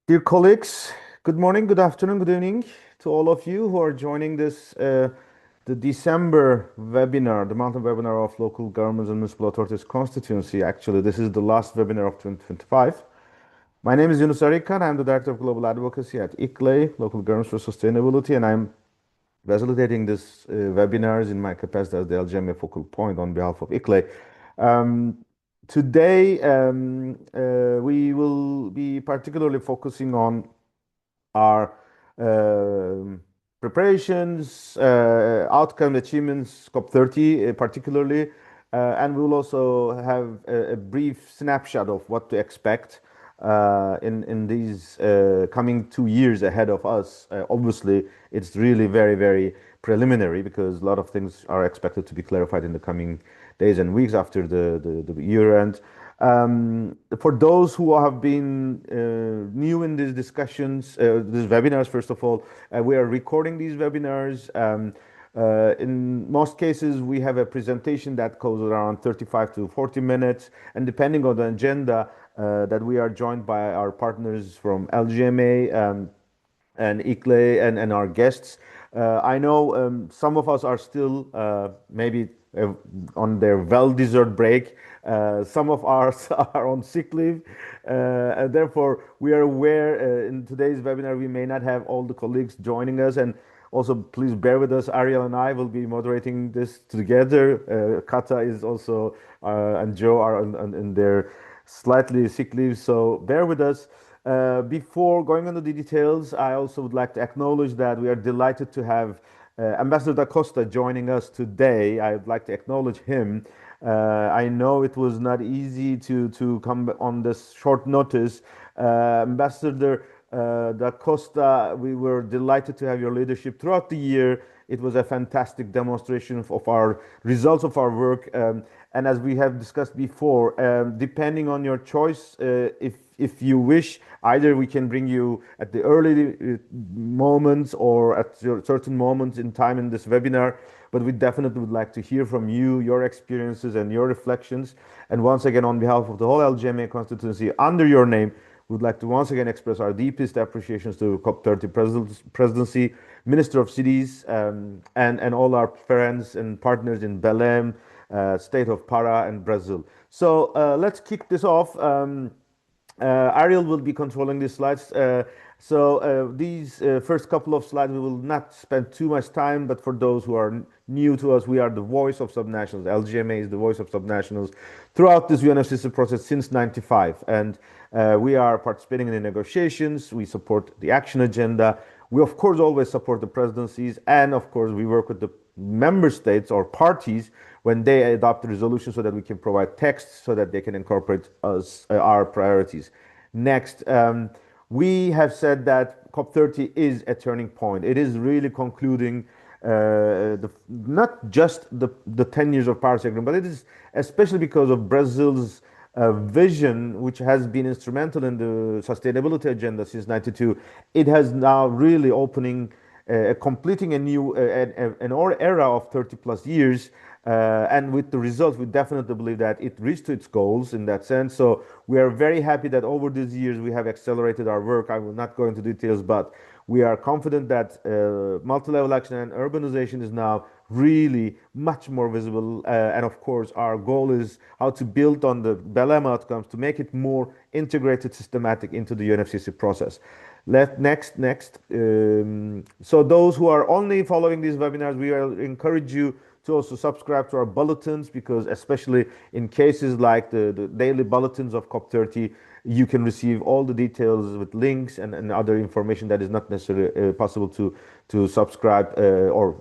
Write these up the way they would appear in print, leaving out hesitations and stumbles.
Dear colleagues, good morning, good afternoon, good evening to all of you who are joining the December webinar, the monthly webinar of local governments and municipal authorities constituency. Actually, this is the last webinar of 2025. My name is Yunus Arikan. I'm the Director of Global Advocacy at ICLE, Local Governments for Sustainability, and I'm facilitating this webinars in my capacity as the LGMA focal point on behalf of ICLE. Um, Today, we will be particularly focusing on our um preparations, outcome achievements, COP30 particularly, and we will also have a brief snapshot of what to expect in these coming 2 years ahead of us. Obviously, it's really very preliminary because a lot of things are expected to be clarified in the coming days and weeks after the year end. For those who have been new in these discussions, these webinars, first of all, we are recording these webinars. In most cases, we have a presentation that goes around 35 to 40 minutes, and depending on the agenda, that we are joined by our partners from LGMA, and ICLE and our guests. I know some of us are still maybe on their well-deserved break. Some of us are on sick leave. And therefore, we are aware in today's webinar we may not have all the colleagues joining us. And also, please bear with us. Ariel and I will be moderating this together. Kata is also, and Joe are in their slightly sick leave. So bear with us. Before going into the details, I also would like to acknowledge that we are delighted to have Ambassador Da Costa joining us today. I would like to acknowledge him. I know it was not easy to come on this short notice. Ambassador Da Costa, we were delighted to have your leadership throughout the year. It was a fantastic demonstration of our results of our work. And as we have discussed before, depending on your choice, if you wish, either we can bring you at the early moments or at certain moments in time in this webinar, but we definitely would like to hear from you, your experiences and your reflections. And once again, on behalf of the whole LGMA constituency, under your name, we would like to once again express our deepest appreciations to COP30 presidency, Minister of Cities, and all our friends and partners in Belém, state of Para and Brazil. So let's kick this off. Ariel will be controlling these slides. These first couple of slides, we will not spend too much time, but for those who are new to us, we are the voice of subnationals. LGMA is the voice of subnationals throughout this UNFCCC process since 95. And we are participating in the negotiations. We support the action agenda. We, of course, always support the presidencies. And, of course, we work with the member states or parties when they adopt the resolution so that we can provide text so that they can incorporate our priorities. Next, we have said that COP30 is a turning point. It is really concluding not just the 10 years of Paris Agreement, but it is especially because of Brazil's vision, which has been instrumental in the sustainability agenda since 92. It has now really opening, completing a new an era of 30 plus years. And with the results, we definitely believe that it reached its goals in that sense. So we are very happy that over these years we have accelerated our work. I will not go into details, but we are confident that multi-level action and urbanization is now really much more visible. And of course, our goal is how to build on the Belém outcomes to make it more integrated, systematic into the UNFCCC process. Next. So those who are only following these webinars, we will encourage you to also subscribe to our bulletins, because especially in cases like the daily bulletins of COP30, you can receive all the details with links and other information that is not necessarily possible to subscribe or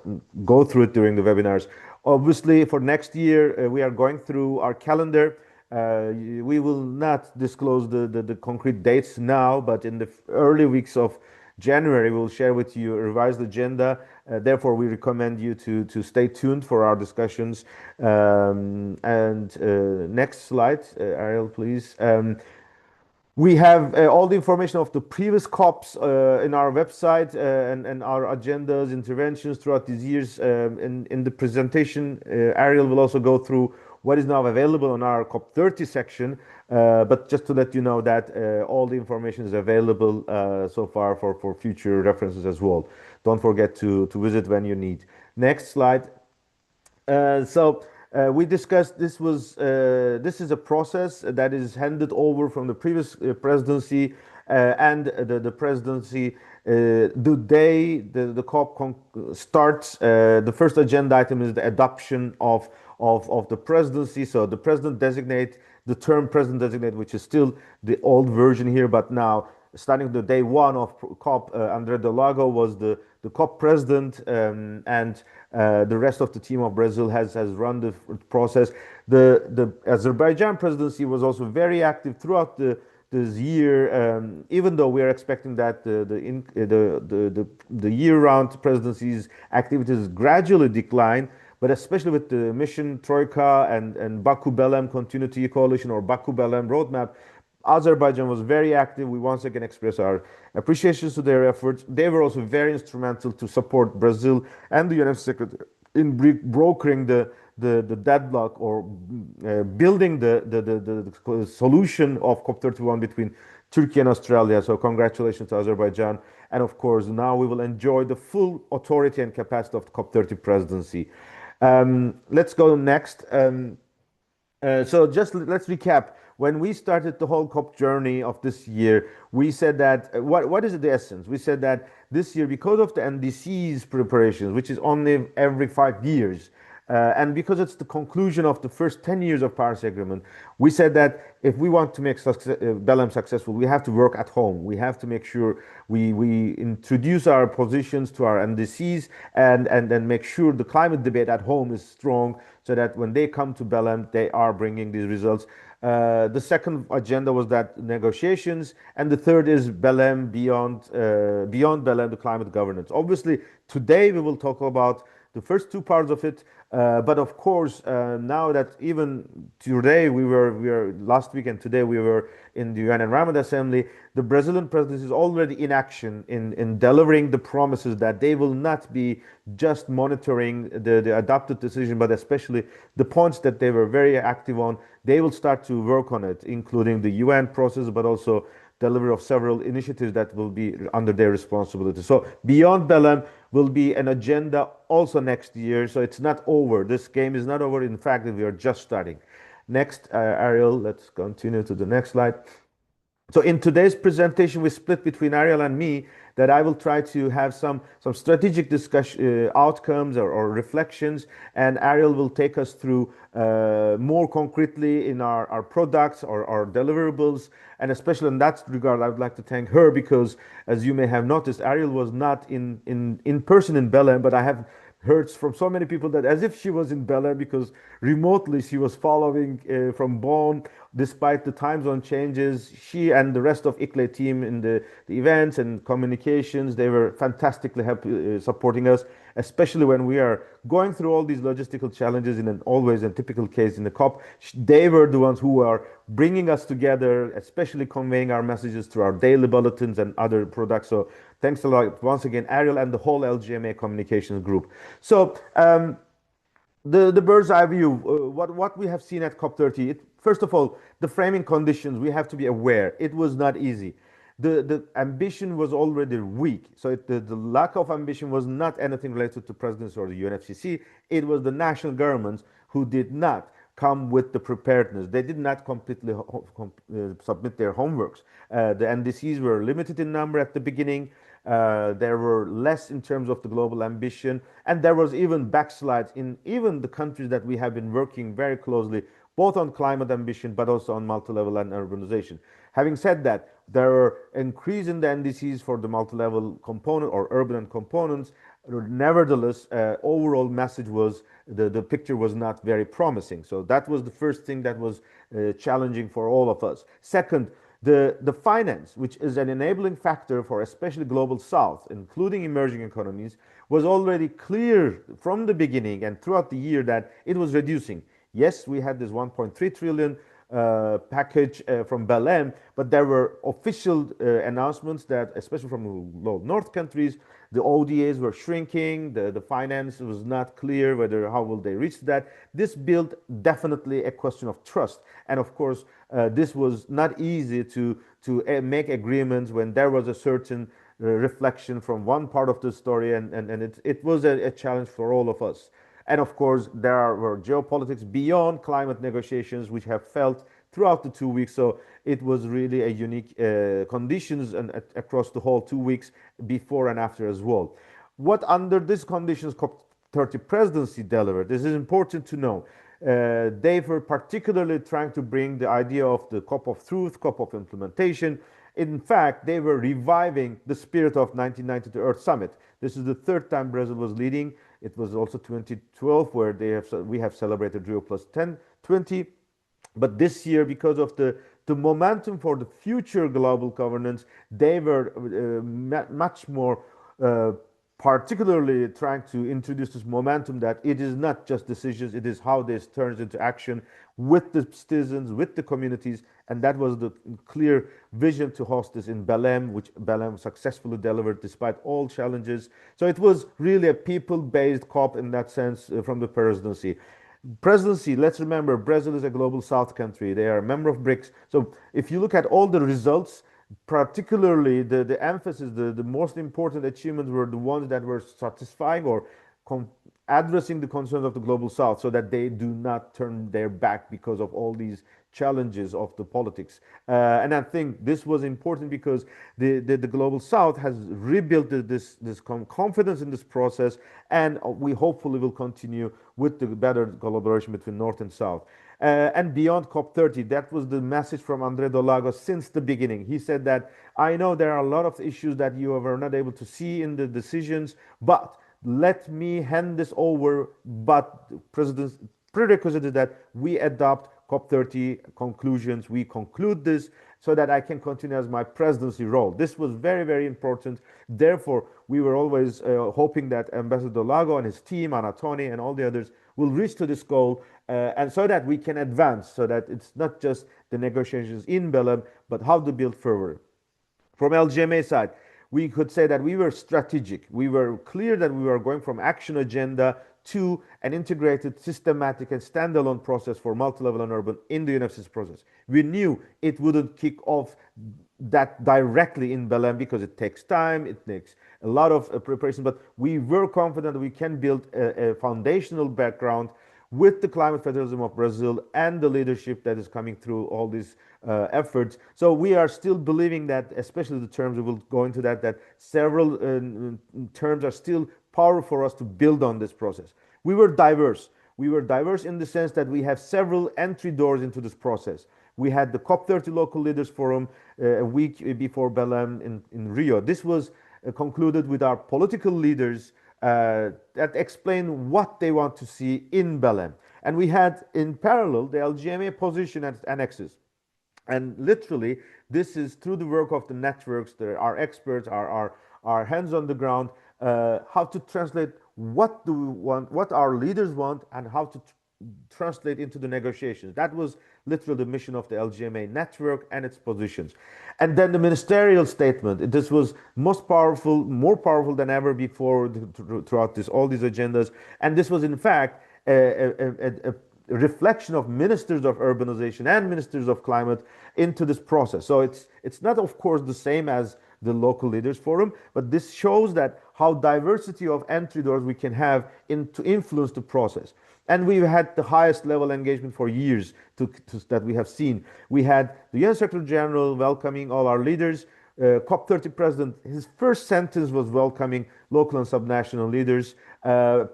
go through it during the webinars. Obviously, for next year, we are going through our calendar. We will not disclose the concrete dates now, but in the early weeks of January, we'll share with you a revised agenda. Therefore, we recommend you to stay tuned for our discussions. Next slide, Ariel, please. We have all the information of the previous COPs in our website and our agendas, interventions throughout these years. In the presentation, Ariel will also go through what is now available on our COP30 section. But just to let you know that all the information is available so far for future references as well. Don't forget to visit when you need. Next slide. We discussed this is a process that is handed over from the previous presidency and the presidency. The day the COP starts, the first agenda item is the adoption of the presidency. So the president designate the term president designate, which is still the old version here, but now starting the day one of COP, André Delago was the COP president, and the rest of the team of Brazil has run the process. The Azerbaijan presidency was also very active throughout this year, even though we are expecting that the year-round presidency's activities gradually decline, but especially with the mission Troika and Baku Belem Continuity Coalition or Baku Belem Roadmap, Azerbaijan was very active. We once again express our appreciations to their efforts. They were also very instrumental to support Brazil and the UN Secretary in brokering the deadlock or building the solution of COP31 between Turkey and Australia. So congratulations to Azerbaijan. And of course, now we will enjoy the full authority and capacity of the COP30 presidency. Let's go next. So just let's recap. When we started the whole COP journey of this year, we said that what is the essence? We said that this year, because of the NDC's preparations, which is only every 5 years, and because it's the conclusion of the first 10 years of Paris Agreement, we said that if we want to make Belém successful, we have to work at home. We have to make sure we introduce our positions to our NDCs and then make sure the climate debate at home is strong so that when they come to Belém, they are bringing these results. The second agenda was that negotiations, and the third is Belém beyond Belém, the climate governance. Obviously, today we will talk about the first two parts of it, but of course, now that even today we were last week and today we were in the UN Environment Assembly, the Brazilian presidency is already in action in delivering the promises that they will not be just monitoring the adopted decision, but especially the points that they were very active on. They will start to work on it, including the UN process, but also delivery of several initiatives that will be under their responsibility. So beyond Belém will be an agenda also next year. So it's not over. This game is not over. In fact, we are just starting. Next, Ariel, let's continue to the next slide. So in today's presentation, we split between Ariel and me that I will try to have some strategic discussion outcomes or reflections, and Ariel will take us through more concretely in our products or our deliverables. And especially in that regard, I would like to thank her because, as you may have noticed, Ariel was not in person in Belém, but I have heard from so many people that as if she was in Belém because remotely she was following from Bonn despite the time zone changes. She and the rest of ICLE team in the events and communications, they were fantastically happy, supporting us, especially when we are going through all these logistical challenges in an always a typical case in the COP. They were the ones who are bringing us together, especially conveying our messages through our daily bulletins and other products. So thanks a lot once again, Ariel and the whole LGMA communications group. So the bird's eye view, what we have seen at COP30. First of all, the framing conditions, we have to be aware. It was not easy. The ambition was already weak. So the lack of ambition was not anything related to presidency or the UNFCCC. It was the national governments who did not come with the preparedness. They did not completely submit their homeworks. The NDCs were limited in number at the beginning. There were less in terms of the global ambition, and there was even backslides in even the countries that we have been working very closely, both on climate ambition but also on multi-level and urbanization. Having said that, there were increase in the NDCs for the multi-level component or urban components. Nevertheless, overall message was the picture was not very promising. So that was the first thing that was challenging for all of us. Second, the finance, which is an enabling factor for especially global south, including emerging economies, was already clear from the beginning and throughout the year that it was reducing. Yes, we had this 1.3 trillion package from Belém, but there were official announcements that, especially from the north countries, the ODAs were shrinking, the finance was not clear whether how will they reach that. This built definitely a question of trust, and of course, this was not easy to make agreements when there was a certain reflection from one part of the story, and it was a challenge for all of us. And of course, were geopolitics beyond climate negotiations, which have felt throughout the 2 weeks. So it was really a unique conditions across the whole 2 weeks, before and after as well. What under these conditions COP30 presidency delivered? This is important to know. They were particularly trying to bring the idea of the COP of truth, COP of implementation. In fact, they were reviving the spirit of 1992 Earth Summit. This is the third time Brazil was leading. It was also 2012 where we have celebrated Rio Plus 10, 20. But this year, because of the momentum for the future global governance, they were much more particularly trying to introduce this momentum that it is not just decisions, it is how this turns into action with the citizens, with the communities. And that was the clear vision to host this in Belém, which Belém successfully delivered despite all challenges. So it was really a people-based COP in that sense from the presidency. Presidency, let's remember, Brazil is a global south country. They are a member of BRICS. So if you look at all the results, particularly the emphasis, the most important achievements were the ones that were satisfying or addressing the concerns of the global south, so that they do not turn their back because of all these challenges of the politics. And I think this was important because the global south has rebuilt this confidence in this process, and we hopefully will continue with the better collaboration between north and south. And beyond COP30, that was the message from André Dolago since the beginning. He said that, I know there are a lot of issues that you were not able to see in the decisions, but let me hand this over. But President's prerequisite is that we adopt COP30 conclusions, we conclude this so that I can continue as my presidency role. This was very, very important. Therefore, we were always hoping that Ambassador Lago and his team, Anatoni and all the others, will reach to this goal, and so that we can advance, so that it's not just the negotiations in Belém, but how to build further. From LGMA side, we could say that we were strategic. We were clear that we were going from action agenda to an integrated, systematic, and standalone process for multi-level and urban in the UNFCCC process. We knew it wouldn't kick off that directly in Belém because it takes time, it takes a lot of preparation, but we were confident that we can build a foundational background with the climate federalism of Brazil and the leadership that is coming through all these efforts. So we are still believing that, especially the terms, we will go into that several terms are still powerful for us to build on this process. We were diverse. We were diverse in the sense that we have several entry doors into this process. We had the COP30 Local Leaders Forum a week before Belém in Rio. This was concluded with our political leaders that explain what they want to see in Belém. And we had in parallel the LGMA position as annexes. And literally, this is through the work of the networks, our experts, our hands on the ground, how to translate what do we want, what our leaders want, and how to translate into the negotiations. That was literally the mission of the LGMA network and its positions. And then the ministerial statement. This was most powerful, more powerful than ever before throughout all these agendas. And this was in fact a reflection of ministers of urbanization and ministers of climate into this process. So it's not, of course, the same as the local leaders forum, but this shows that how diversity of entry doors we can have to influence the process. And we've had the highest level engagement for years that we have seen. We had the UN Secretary General welcoming all our leaders. COP30 president, his first sentence was welcoming local and subnational leaders.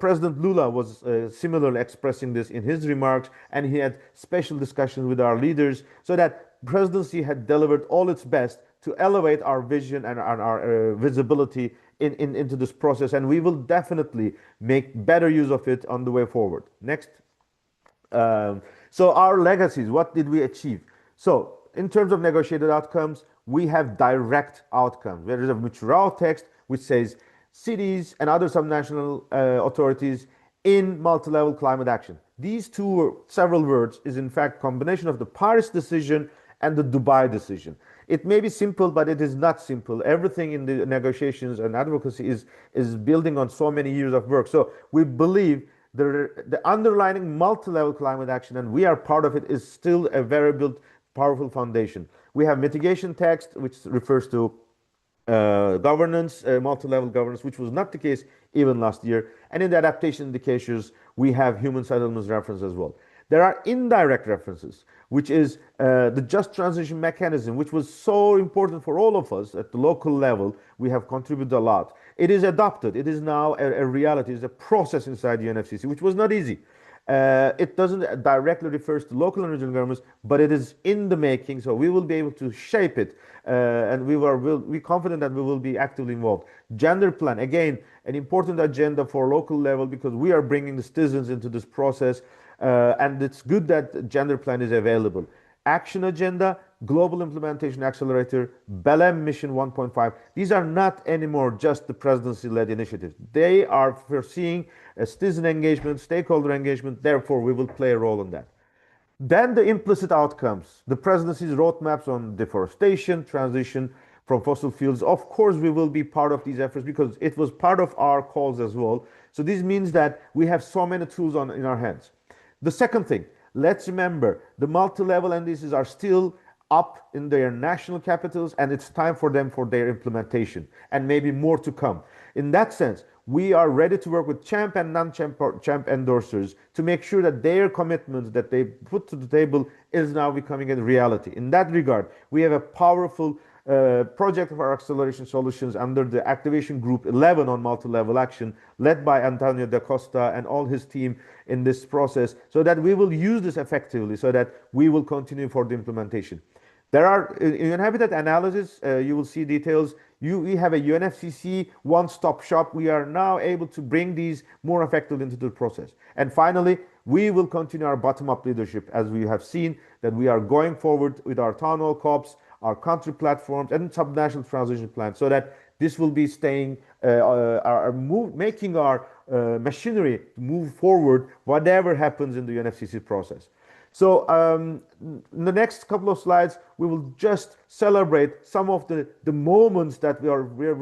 President Lula was similarly expressing this in his remarks, and he had special discussions with our leaders, so that presidency had delivered all its best to elevate our vision and our visibility into this process, and we will definitely make better use of it on the way forward. Next. So our legacies, what did we achieve? So in terms of negotiated outcomes, we have direct outcomes. There is a Mutual text which says cities and other subnational authorities in multi-level climate action. These two several words is in fact combination of the Paris decision and the Dubai decision. It may be simple, but it is not simple. Everything in the negotiations and advocacy is building on so many years of work. So we believe the underlying multi-level climate action, and we are part of it, is still a very built, powerful foundation. We have mitigation text, which refers to governance, multi-level governance, which was not the case even last year. And in the adaptation indicators, we have human settlements reference as well. There are indirect references, which is the just transition mechanism, which was so important for all of us at the local level. We have contributed a lot. It is adopted. It is now a reality. It's a process inside the UNFCCC, which was not easy. It doesn't directly refers to local and regional governments, but it is in the making. So we will be able to shape it, and we're confident that we will be actively involved. Gender plan, again, an important agenda for local level because we are bringing the citizens into this process, and it's good that gender plan is available. Action agenda, global implementation accelerator, Belém mission 1.5. These are not anymore just the presidency-led initiatives. They are foreseeing a citizen engagement, stakeholder engagement. Therefore, we will play a role in that. Then the implicit outcomes, the presidency's roadmaps on deforestation, transition from fossil fuels. Of course, we will be part of these efforts because it was part of our calls as well. So this means that we have so many tools in our hands. The second thing, let's remember the multi-level NDCs are still up in their national capitals, and it's time for them for their implementation, and maybe more to come. In that sense, we are ready to work with champ and non-champ endorsers to make sure that their commitments that they put to the table is now becoming a reality. In that regard, we have a powerful project of our acceleration solutions under the Activation Group 11 on multi-level action, led by Antonio da Costa and all his team in this process, so that we will use this effectively, so that we will continue for the implementation. There are in habitat analysis, you will see details. We have a UNFCCC one-stop shop. We are now able to bring these more effectively into the process. And finally, we will continue our bottom-up leadership, as we have seen that we are going forward with our town hall COPs, our country platforms, and subnational transition plans, so that this will be staying, making our machinery move forward, whatever happens in the UNFCCC process. So in the next couple of slides, we will just celebrate some of the moments that we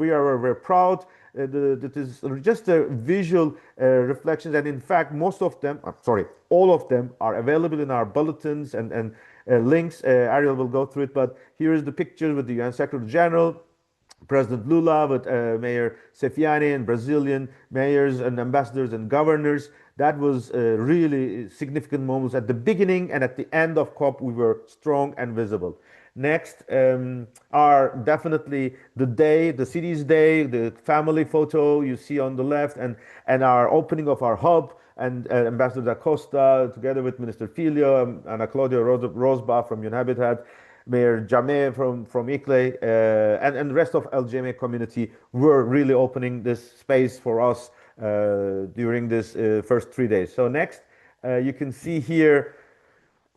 are very proud. That is just a visual reflections, and in fact, most of them, sorry, all of them are available in our bulletins and links. Ariel will go through it, but here is the picture with the UN Secretary General, President Lula, with Mayor Sefiani, and Brazilian mayors and ambassadors and governors. That was really significant moments at the beginning, and at the end of COP, we were strong and visible. Next are definitely the day, the city's day, the family photo you see on the left, and our opening of our hub, and Ambassador da Costa, together with Minister Filho, Ana Claudia Rosba from UNHabitat, Mayor Jame from ICLE, and the rest of LGMA community were really opening this space for us during this first 3 days. So next, you can see here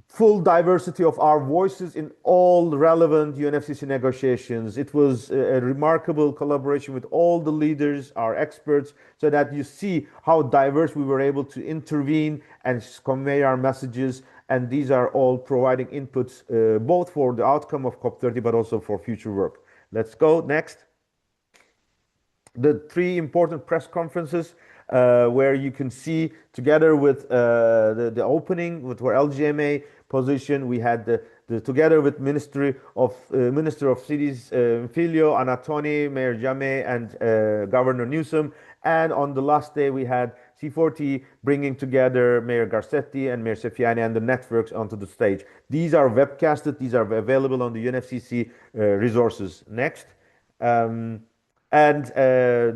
full diversity of our voices in all relevant UNFCCC negotiations. It was a remarkable collaboration with all the leaders, our experts, so that you see how diverse we were able to intervene and convey our messages. And these are all providing inputs both for the outcome of COP30, but also for future work. Let's go next. The three important press conferences where you can see together with the opening with our LGMA position, we had together with Minister of Cities Filho, Anatoni, Mayor Jame, and Governor Newsom. And on the last day, we had C40 bringing together Mayor Garcetti and Mayor Sefiani and the networks onto the stage. These are webcasted. These are available on the UNFCCC resources. Next. And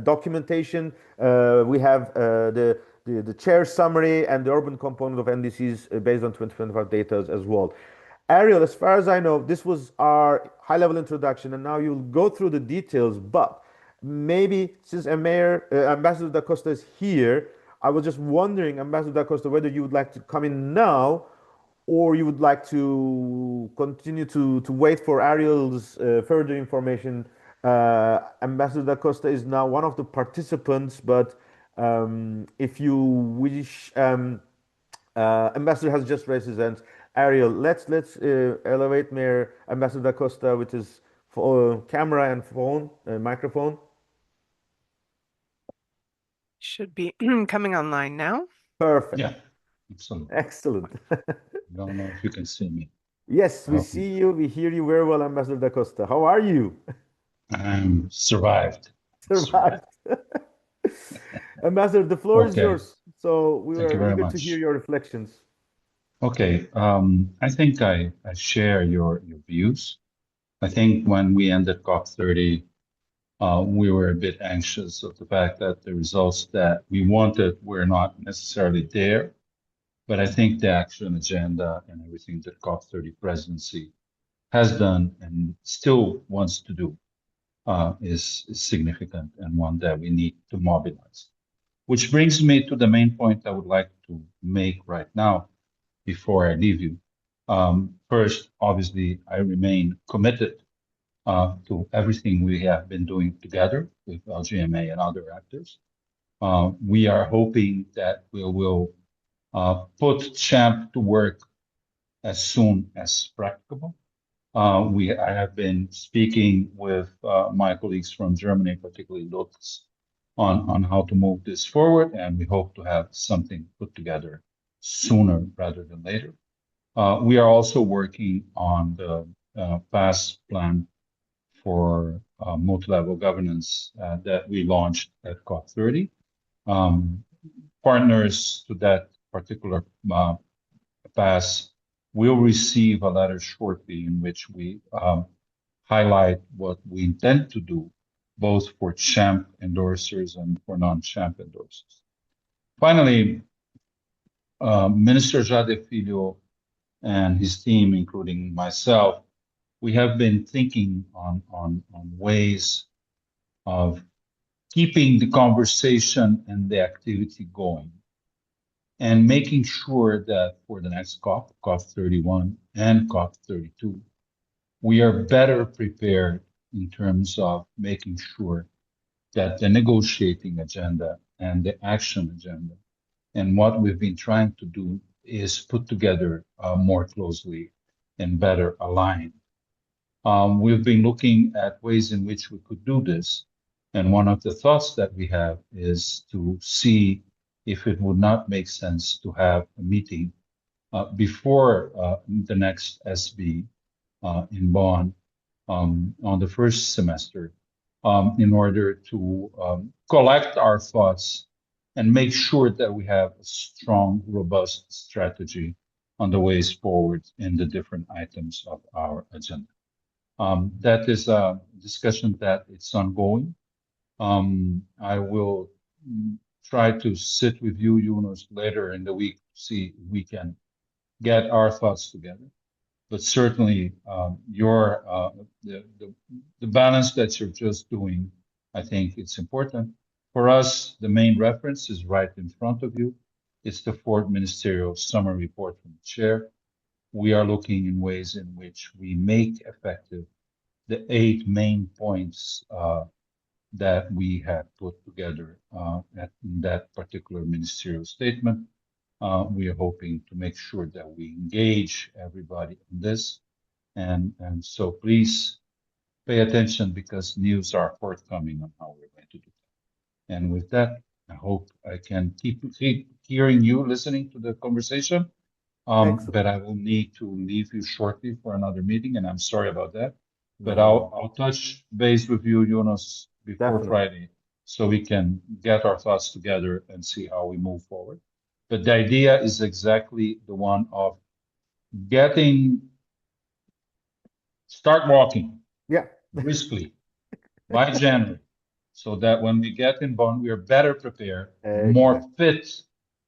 documentation, we have the chair summary and the urban component of NDCs based on 2025 data as well. Ariel, as far as I know, this was our high-level introduction, and now you'll go through the details. But maybe since Ambassador da Costa is here, I was just wondering, Ambassador da Costa, whether you would like to come in now, or you would like to continue to wait for Ariel's further information. Ambassador da Costa is now one of the participants, but If you wish, Ambassador has just raised his hand. Ariel, let's elevate Mayor Ambassador Da Costa with his camera and phone microphone. Should be coming online now. Perfect. Yeah, absolutely. Excellent. I don't know if you can see me. Yes, I we hope you see you. We hear you very well, Ambassador Da Costa. How are you? I'm survived. Survived. Survived. Ambassador, the floor is Okay, yours. So we thank you were very eager to hear much. your reflections. Okay, I think I share your views. I think when we ended COP30, we were a bit anxious of the fact that the results that we wanted were not necessarily there. But I think the action agenda and everything that COP30 presidency has done and still wants to do is significant and one that we need to mobilize. Which brings me to the main point I would like to make right now before I leave you. First, obviously, I remain committed to everything we have been doing together with LGMA and other actors. We are hoping that we will put CHAMP to work as soon as practicable. I have been speaking with my colleagues from Germany, particularly Lutz, on how to move this forward, and we hope to have something put together sooner rather than later. We are also working on the PASS plan for multi-level governance that we launched at COP30. Um, Partners to that particular pass will receive a letter shortly in which we highlight what we intend to do, both for CHAMP endorsers and for non-CHAMP endorsers. Finally, Minister Jade Filho and his team, including myself, we have been thinking on ways of keeping the conversation and the activity going and making sure that for the next COP, COP31 and COP32, we are better prepared in terms of making sure that the negotiating agenda and the action agenda and what we've been trying to do is put together more closely and better aligned. We've been looking at ways in which we could do this. And one of the thoughts that we have is to see if it would not make sense to have a meeting before the next SB in Bonn on the first semester in order to collect our thoughts and make sure that we have a strong, robust strategy on the ways forward in the different items of our agenda. That is a discussion that it's ongoing. I will try to sit with you, Yunus, later in the week to see if we can get our thoughts together. But certainly, the balance that you're just doing, I think it's important. For us, the main reference is right in front of you. It's the fourth ministerial summary report from the chair. We are looking in ways in which we make effective the 8 main points that we have put together in that particular ministerial statement. We are hoping to make sure that we engage everybody in this. And so please pay attention because news are forthcoming on how we're going to do that. And with that, I hope I can keep hearing you, listening to the conversation. Excellent. But I will need to leave you shortly for another meeting, and I'm sorry about that. But No, I'll touch base with you, Jonas, before definitely. Friday, so we can get our thoughts together and see how we move forward. But the idea is exactly the one of getting start walking Yeah, briskly by January, so that when we get in Bonn, we are better prepared, more exactly. fit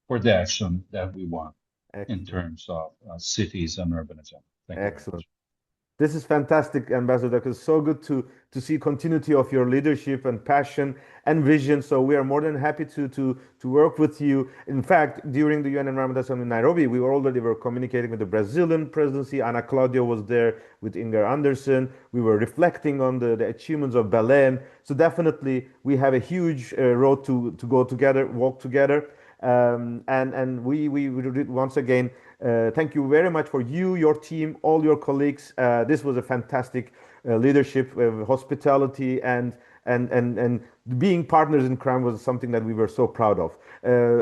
for the action that we want in Excellent. terms of cities and urban agenda. Thank you very Excellent. much. This is fantastic, Ambassador. It's so good to see continuity of your leadership and passion and vision. So we are more than happy to work with you. In fact, during the UN Environment Assembly in Nairobi, we were communicating with the Brazilian presidency. Ana Claudia was there with Inger Anderson. We were reflecting on the achievements of Belém. So definitely, we have a huge road to go together, walk together. And we once again thank you very much for you, your team, all your colleagues. This was a fantastic leadership, hospitality, and being partners in crime was something that we were so proud of.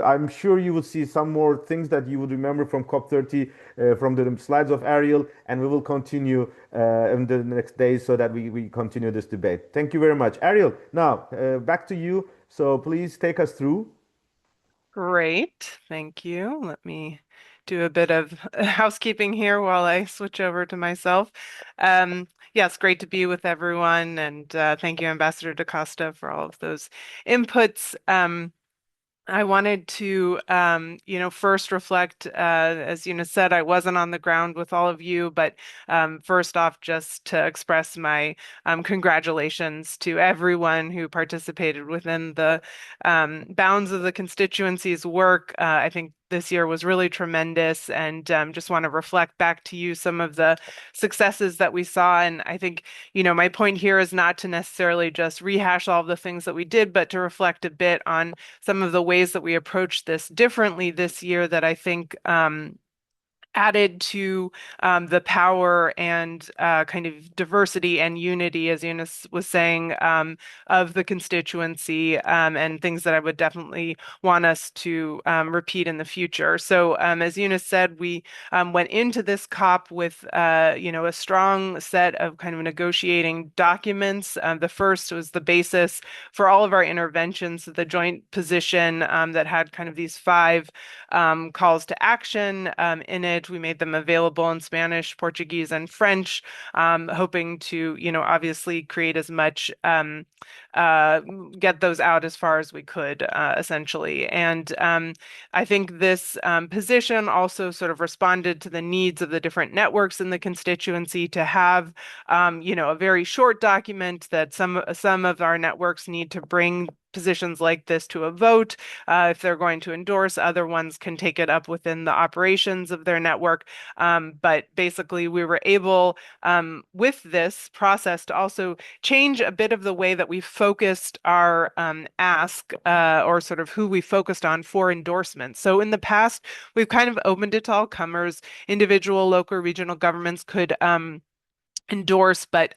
I'm sure you will see some more things that you would remember from COP30 from the slides of Ariel, and we will continue in the next days so that we continue this debate. Thank you very much. Ariel, now back to you. So please take us through. Great, thank you. Let me do a bit of housekeeping here while I switch over to myself. Yes, great to be with everyone, and thank you, Ambassador DaCosta, for all of those inputs. I wanted to, first reflect, as Eunice said, I wasn't on the ground with all of you, but first off, just to express my congratulations to everyone who participated within the bounds of the constituency's work. I think this year was really tremendous, and just want to reflect back to you some of the successes that we saw. And I think, my point here is not to necessarily just rehash all of the things that we did, but to reflect a bit on some of the ways that we approached this differently this year that I think added to the power and kind of diversity and unity, as Eunice was saying, of the constituency, and things that I would definitely want us to repeat in the future. So, as Eunice said, we went into this COP with, a strong set of kind of negotiating documents. The first was the basis for all of our interventions, the joint position that had kind of these five calls to action in it. We made them available in Spanish, Portuguese, and French, hoping to, obviously create as much, uh, get those out as far as we could, essentially. And I think this position also sort of responded to the needs of the different networks in the constituency to have, a very short document that some of our networks need to bring positions like this to a vote. If they're going to endorse, other ones can take it up within the operations of their network. But basically, we were able, with this process, to also change a bit of the way that we focused our ask, or sort of who we focused on for endorsements. So in the past, we've kind of opened it to all comers. Individual, local, regional governments could endorse, but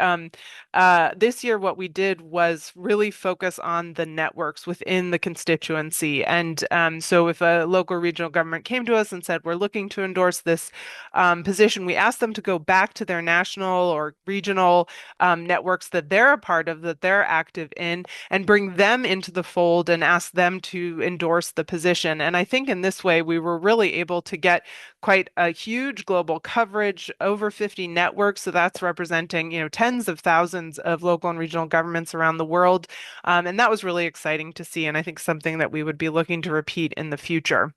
this year what we did was really focus on the networks within the constituency. And so if a local regional government came to us and said, we're looking to endorse this position, we asked them to go back to their national or regional networks that they're a part of, that they're active in, and bring them into the fold and ask them to endorse the position. And I think in this way, we were really able to get quite a huge global coverage, over 50 networks. So that's representing, tens of thousands of local and regional governments around the world. And that was really exciting to see. And I think something that we would be looking to repeat in the future.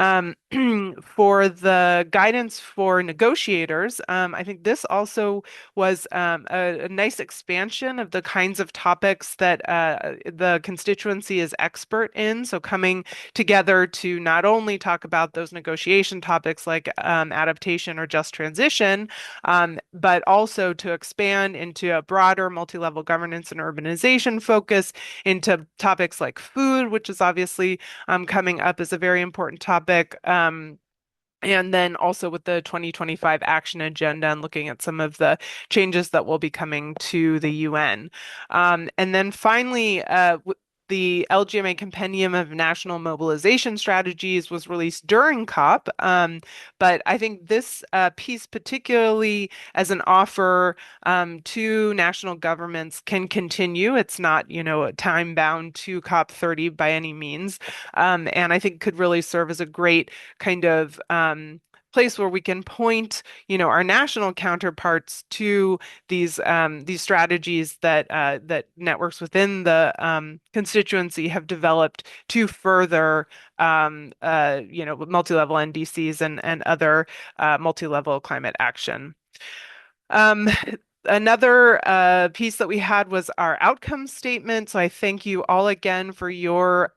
Um, for the guidance for negotiators, I think this also was a nice expansion of the kinds of topics that the constituency is expert in. So coming together to not only talk about those negotiation topics like adaptation or just transition, but also to expand into a broader multi-level governance and urbanization focus into topics like food, which is obviously coming up as a very important topic. And then also with the 2025 action agenda and looking at some of the changes that will be coming to the UN. And then finally, the LGMA Compendium of National Mobilization Strategies was released during COP. But I think this piece, particularly as an offer to national governments, can continue. It's not, time bound to COP30 by any means. And I think could really serve as a great kind of place where we can point, our national counterparts to these strategies that networks within the constituency have developed to further multi-level NDCs and other multi-level climate action. Um, Another piece that we had was our outcome statement. So I thank you all again for your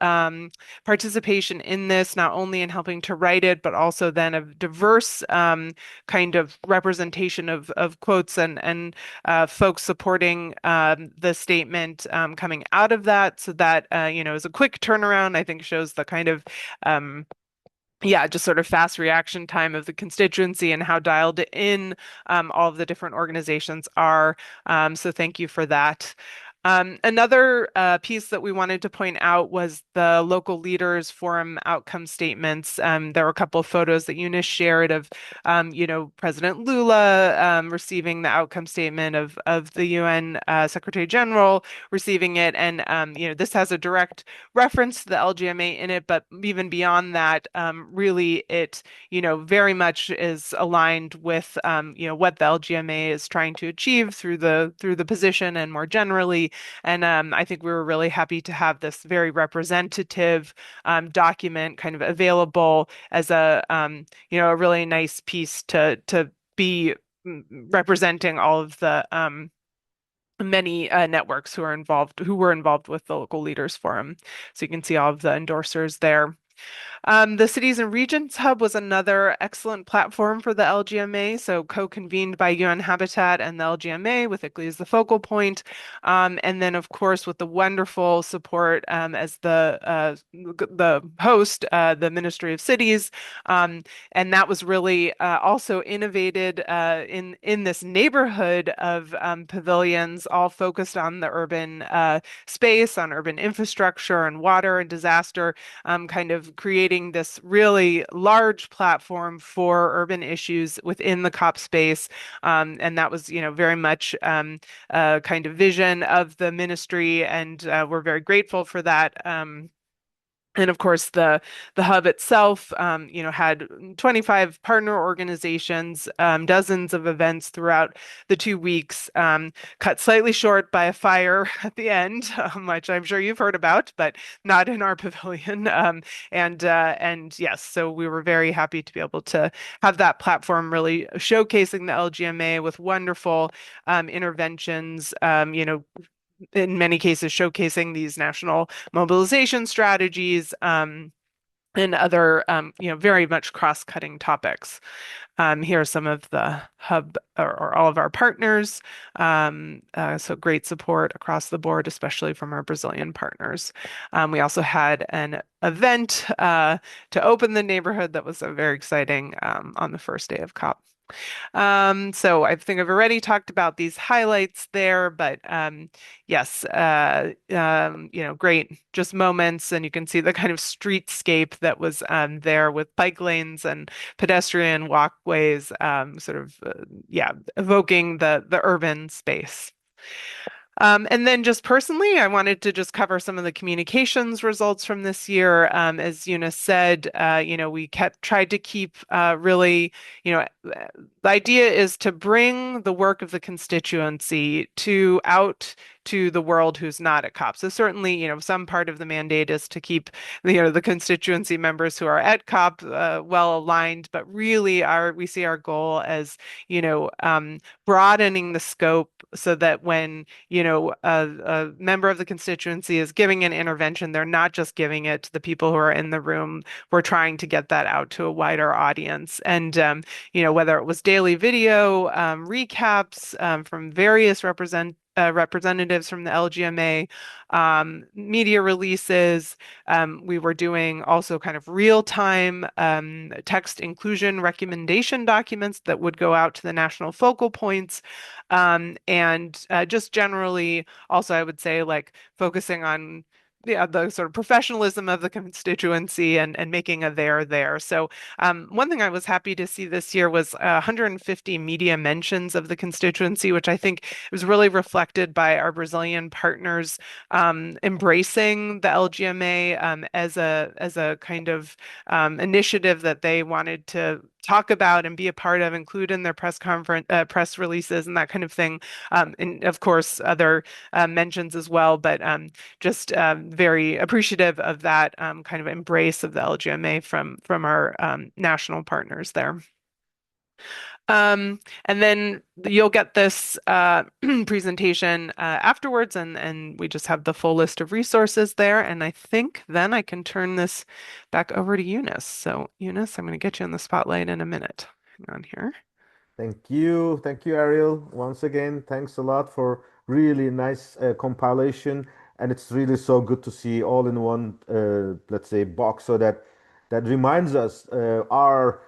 participation in this, not only in helping to write it, but also then a diverse kind of representation of quotes and folks supporting the statement coming out of that. So that is a quick turnaround. I think shows the kind of yeah, just sort of fast reaction time of the constituency and how dialed in all of the different organizations are. So thank you for that. Another piece that we wanted to point out was the local leaders forum outcome statements. There were a couple of photos that Eunice shared of, President Lula receiving the outcome statement of the UN Secretary General receiving it, and this has a direct reference to the LGMA in it, but even beyond that, really it, very much is aligned with, what the LGMA is trying to achieve through the position and more generally. And I think we were really happy to have this very representative document kind of available as a really nice piece to be representing all of the many networks who were involved with the local leaders forum. So you can see all of the endorsers there. The Cities and Regions Hub was another excellent platform for the LGMA, so co-convened by UN Habitat and the LGMA with ICLEI as the focal point. And then, of course, with the wonderful support as the host, the Ministry of Cities. And that was really also innovated in this neighborhood of pavilions, all focused on the urban space, on urban infrastructure and water and disaster, kind of creating this really large platform for urban issues within the COP space. And that was, very much kind of vision of the ministry, and we're very grateful for that. And of course, the hub itself, had 25 partner organizations, dozens of events throughout the 2 weeks, cut slightly short by a fire at the end, which I'm sure you've heard about, but not in our pavilion. And yes, so we were very happy to be able to have that platform really showcasing the LGMA with wonderful interventions. In many cases showcasing these national mobilization strategies and other, very much cross-cutting topics. Here are some of the hub or all of our partners. So great support across the board, especially from our Brazilian partners. We also had an event to open the neighborhood that was very exciting on the first day of COP. So I think I've already talked about these highlights there, but yes, great just moments, and you can see the kind of streetscape that was there with bike lanes and pedestrian walkways, sort of yeah, evoking the urban space. And then just personally, I wanted to just cover some of the communications results from this year. As Eunice said, we tried to keep really, the idea is to bring the work of the constituency out to the world who's not at COP. So certainly, some part of the mandate is to keep, the constituency members who are at COP well aligned, but really we see our goal as, broadening the scope so that when, a member of the constituency is giving an intervention, they're not just giving it to the people who are in the room. We're trying to get that out to a wider audience. And, whether it was daily video recaps from various representatives from the LGMA, media releases. We were doing also kind of real-time text inclusion recommendation documents that would go out to the national focal points. And just generally, also, I would say, like, focusing on the sort of professionalism of the constituency and making a there. So one thing I was happy to see this year was 150 media mentions of the constituency, which I think was really reflected by our Brazilian partners embracing the LGMA as a kind of initiative that they wanted to talk about and be a part of, include in their press releases and that kind of thing. And of course, other mentions as well, but just very appreciative of that kind of embrace of the LGMA from our national partners there. And then you'll get this presentation afterwards, and we just have the full list of resources there. And I think then I can turn this back over to Eunice. So, Eunice, I'm going to get you in the spotlight in a minute. Hang on here. Thank you. Thank you, Ariel. Once again, thanks a lot for really nice compilation. And it's really so good to see all in one, let's say, box so that reminds us our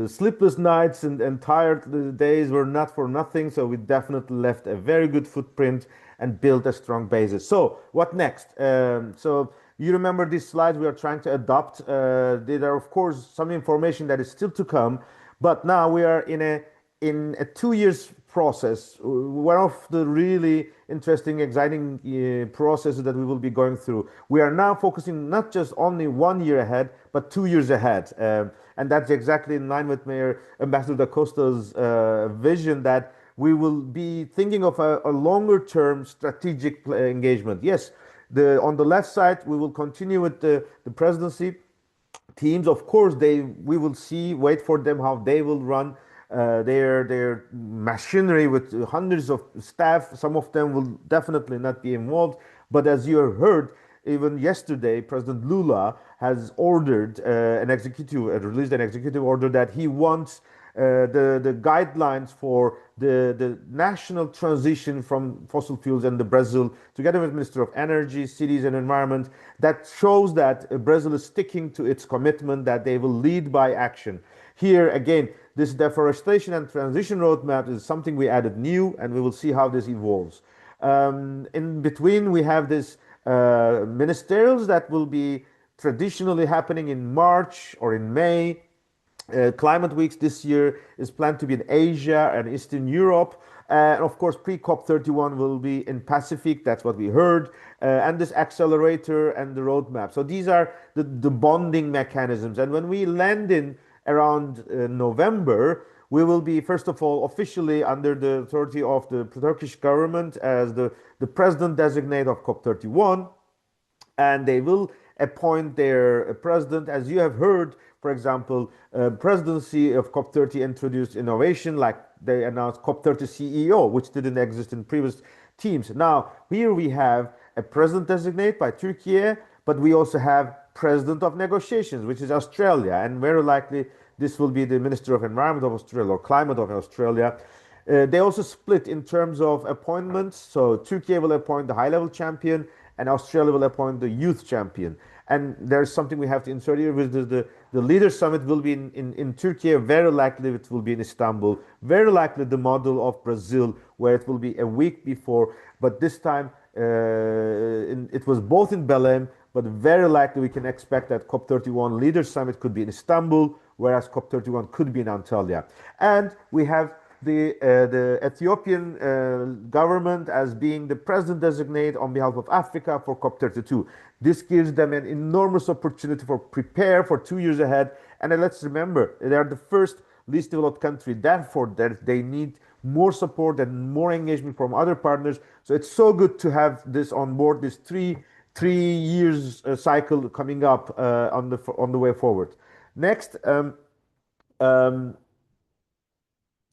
sleepless nights and tired days were not for nothing. So we definitely left a very good footprint and built a strong basis. So what next? So you remember these slides we are trying to adopt. There are, of course, some information that is still to come. But now we are in a 2 years process. One of the really interesting, exciting processes that we will be going through. We are now focusing not just only 1 year ahead, but 2 years ahead. And that's exactly in line with Mayor Ambassador Da Costa's vision that we will be thinking of a longer term strategic engagement. Yes, on the left side, we will continue with the presidency teams. Of course, we will see, wait for them how they will run their machinery with hundreds of staff. Some of them will definitely not be involved. But as you have heard, even yesterday, President Lula has ordered released an executive order that he wants the guidelines for the national transition from fossil fuels in the Brazil, together with Minister of Energy, Cities and Environment, that shows that Brazil is sticking to its commitment that they will lead by action. Here again, this deforestation and transition roadmap is something we added new, and we will see how this evolves. In between, we have this ministerials that will be traditionally happening in March or in May. Climate Weeks this year is planned to be in Asia and Eastern Europe. And of course, pre-COP31 will be in Pacific. That's what we heard. And this accelerator and the roadmap. So these are the bonding mechanisms. And when we land in around November, we will be, first of all, officially under the authority of the Turkish government as the president designate of COP31, and they will appoint their president. As you have heard, for example, presidency of COP30 introduced innovation, like they announced COP30 CEO, which didn't exist in previous teams. Now, here we have a president designate by Turkey, but we also have president of negotiations, which is Australia, and very likely this will be the Minister of Environment of Australia or Climate of Australia. They also split in terms of appointments. So Turkey will appoint the high-level champion, and Australia will appoint the youth champion. And there's something we have to insert here with the leader summit will be in Turkey. Very likely it will be in Istanbul. Very likely the model of Brazil, where it will be a week before. But this time it was both in Belém, but very likely we can expect that COP31 leaders summit could be in Istanbul, whereas COP31 could be in Antalya. And we have the Ethiopian government as being the president designate on behalf of Africa for COP32. This gives them an enormous opportunity for prepare for 2 years ahead. And let's remember, they are the first least developed country. Therefore, they need more support and more engagement from other partners. So it's so good to have this on board. This three years cycle coming up on the way forward. Next. Um,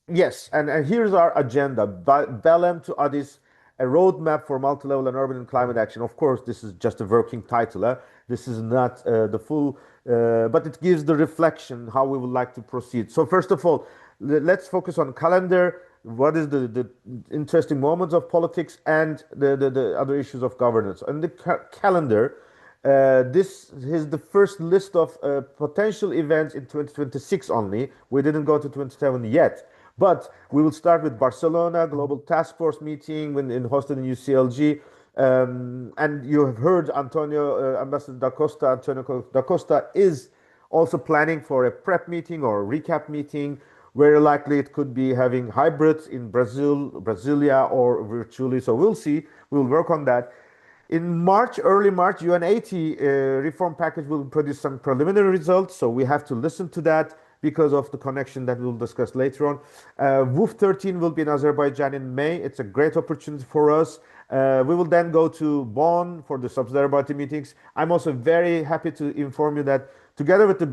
Yes, and here's our agenda. Belém to Addis, a roadmap for multi-level and urban and climate action. Of course, this is just a working title. This is not the full, but it gives the reflection how we would like to proceed. So first of all, let's focus on calendar. What is the interesting moments of politics and the other issues of governance. And the calendar, this is the first list of potential events in 2026 only. We didn't go to 27 yet. But we will start with Barcelona Global Task Force meeting hosted in UCLG. And you have heard Ambassador Da Costa, Antonio Da Costa is also planning for a prep meeting or recap meeting. Very likely it could be having hybrids in Brasilia, or virtually. So we'll see. We'll work on that. In March, early March, UN80 reform package will produce some preliminary results. So we have to listen to that because of the connection that we'll discuss later on. WOF13 will be in Azerbaijan in May. It's a great opportunity for us. We will then go to Bonn for the Sub-Saharan Party meetings. I'm also very happy to inform you that together with the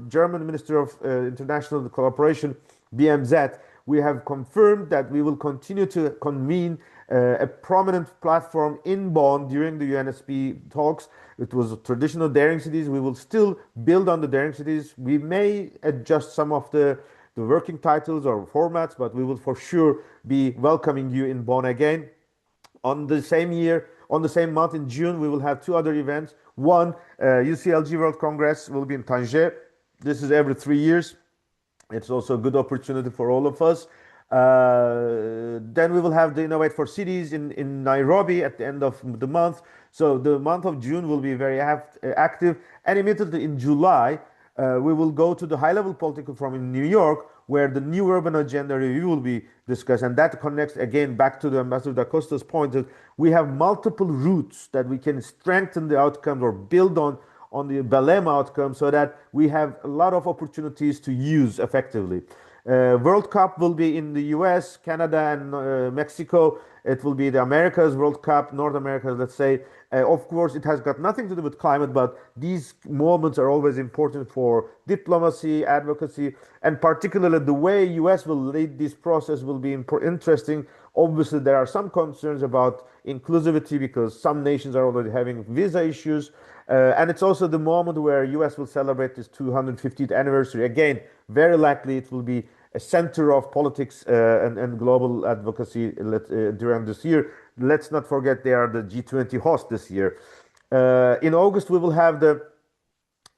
German Minister of International Cooperation, BMZ, we have confirmed that we will continue to convene a prominent platform in Bonn during the UNSP talks. It was traditional daring cities. We will still build on the daring cities. We may adjust some of the working titles or formats, but we will for sure be welcoming you in Bonn again. On the same year, on the same month in June, we will have two other events. One, UCLG World Congress will be in Tanger. This is every 3 years. It's also a good opportunity for all of us. Then we will have the Innovate for Cities in Nairobi at the end of the month. So the month of June will be very active. And immediately in July, we will go to the high level political forum in New York, where the new urban agenda review will be discussed. And that connects again back to the Ambassador Da Costa's point that we have multiple routes that we can strengthen the outcomes or build on the Belém outcome so that we have a lot of opportunities to use effectively. World Cup will be in the US, Canada, and Mexico. It will be the Americas World Cup, North America, let's say. Of course, it has got nothing to do with climate, but these moments are always important for diplomacy, advocacy, and particularly the way US will lead this process will be interesting. Obviously, there are some concerns about inclusivity because some nations are already having visa issues. And it's also the moment where US will celebrate this 250th anniversary. Again, very likely it will be a center of politics and global advocacy during this year. Let's not forget they are the G20 host this year. In August, we will have the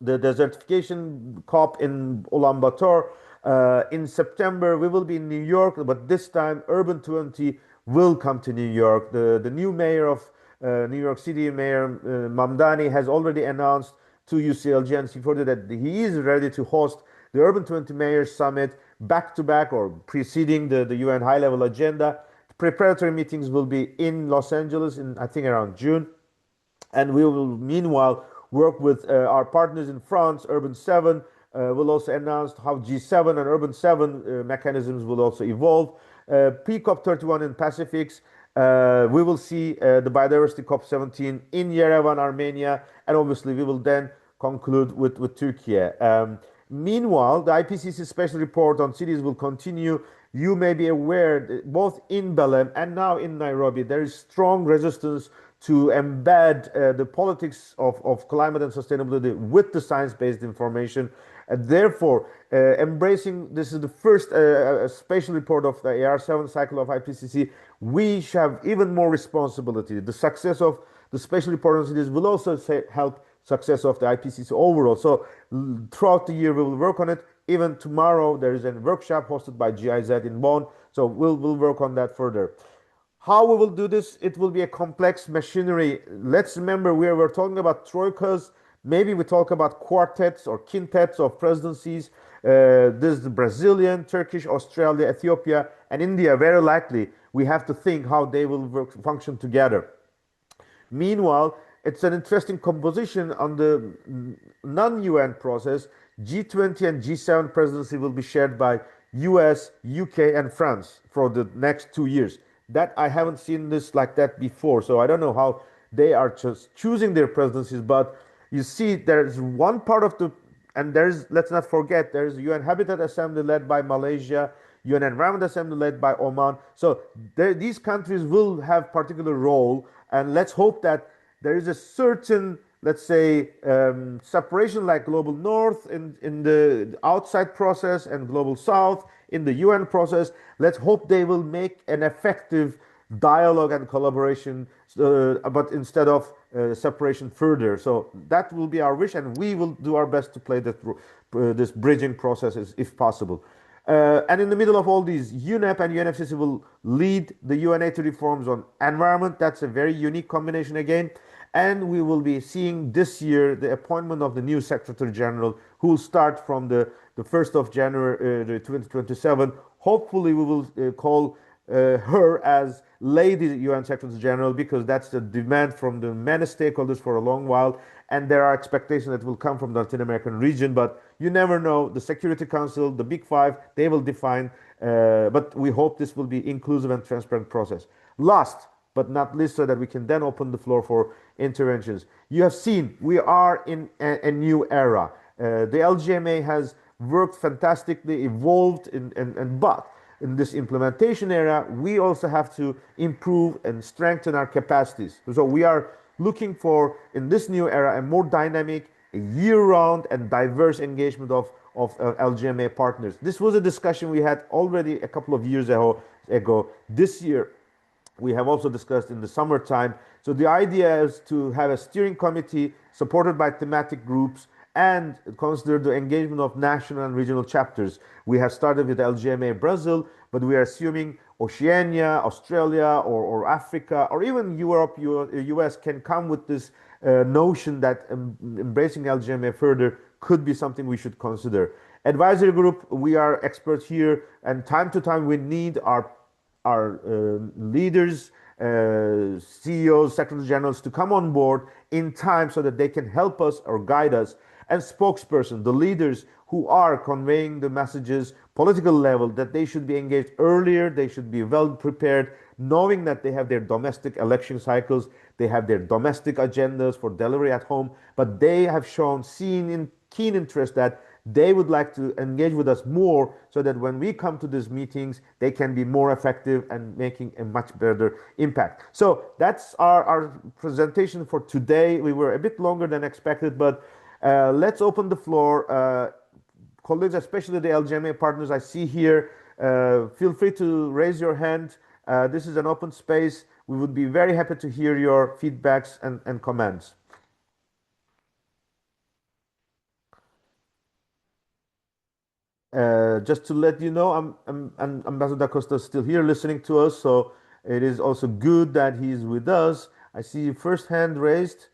desertification COP in Ulaanbaatar. In September, we will be in New York, but this time Urban 20 will come to New York. The new mayor of New York City, Mayor Mamdani, has already announced to UCLG and C40 that he is ready to host the Urban 20 Mayors Summit back to back or preceding the UN high level agenda. Preparatory meetings will be in Los Angeles in, I think, around June. And we will meanwhile work with our partners in France. Urban 7 will also announce how G7 and Urban 7 mechanisms will also evolve. Pre-COP31 in Pacifics, we will see the biodiversity COP17 in Yerevan, Armenia, and obviously we will then conclude with Turkey. Meanwhile, the IPCC special report on cities will continue. You may be aware that both in Belém and now in Nairobi, there is strong resistance to embed the politics of climate and sustainability with the science-based information. And therefore, embracing this is the first special report of the AR7 cycle of IPCC. We have even more responsibility. The success of the special report on cities will also help success of the IPCC overall. So throughout the year, we will work on it. Even tomorrow, there is a workshop hosted by GIZ in Bonn. So we'll work on that further. How we will do this, it will be a complex machinery. Let's remember we're talking about troikas. Maybe we talk about quartets or quintets of presidencies. This is the Brazilian, Turkish, Australia, Ethiopia, and India. Very likely, we have to think how they will function together. Meanwhile, it's an interesting composition on the non-UN process. G20 and G7 presidency will be shared by US, UK, and France for the next 2 years. That I haven't seen this like that before, so I don't know how they are just choosing their presidencies. But you see, there's one part of the, and there's, let's not forget, there's UN Habitat Assembly led by Malaysia, UN Environment Assembly led by Oman. So these countries will have particular role, and let's hope that there is a certain, let's say, separation like global north in the outside process and global south in the UN process. Let's hope they will make an effective dialogue and collaboration, but instead of separation further. So that will be our wish, and we will do our best to play this bridging process if possible. And in the middle of all these, UNEP and UNFCCC will lead the UN80 reforms on environment. That's a very unique combination again. And we will be seeing this year the appointment of the new Secretary General, who will start from the 1st of January 2027. Hopefully, we will call her as Lady UN Secretary General, because that's the demand from the many stakeholders for a long while. And there are expectations that will come from the Latin American region, but you never know. The Security Council, the Big Five, they will define. But we hope this will be inclusive and transparent process. Last but not least, so that we can then open the floor for interventions. You have seen we are in a new era. The LGMA has worked fantastically, evolved, but in this implementation era, we also have to improve and strengthen our capacities. So we are looking for, in this new era, a more dynamic, a year-round and diverse engagement of LGMA partners. This was a discussion we had already a couple of years ago. This year, we have also discussed in the summertime. So the idea is to have a steering committee supported by thematic groups and consider the engagement of national and regional chapters. We have started with LGMA Brazil, but we are assuming Oceania, Australia, or Africa, or even Europe, US can come with this notion that embracing LGMA further could be something we should consider. Advisory group, we are experts here, and time to time we need our leaders, CEOs, secretary generals to come on board in time so that they can help us or guide us. And spokesperson, the leaders who are conveying the messages, political level, that they should be engaged earlier, they should be well prepared, knowing that they have their domestic election cycles, they have their domestic agendas for delivery at home, but they have seen in keen interest that they would like to engage with us more so that when we come to these meetings, they can be more effective and making a much better impact. So that's our presentation for today. We were a bit longer than expected, but let's open the floor. Colleagues, especially the LGMA partners I see here, feel free to raise your hand. This is an open space. We would be very happy to hear your feedbacks and comments. Just to let you know, Ambassador Costa is still here listening to us, so it is also good that he's with us. I see first hand raised.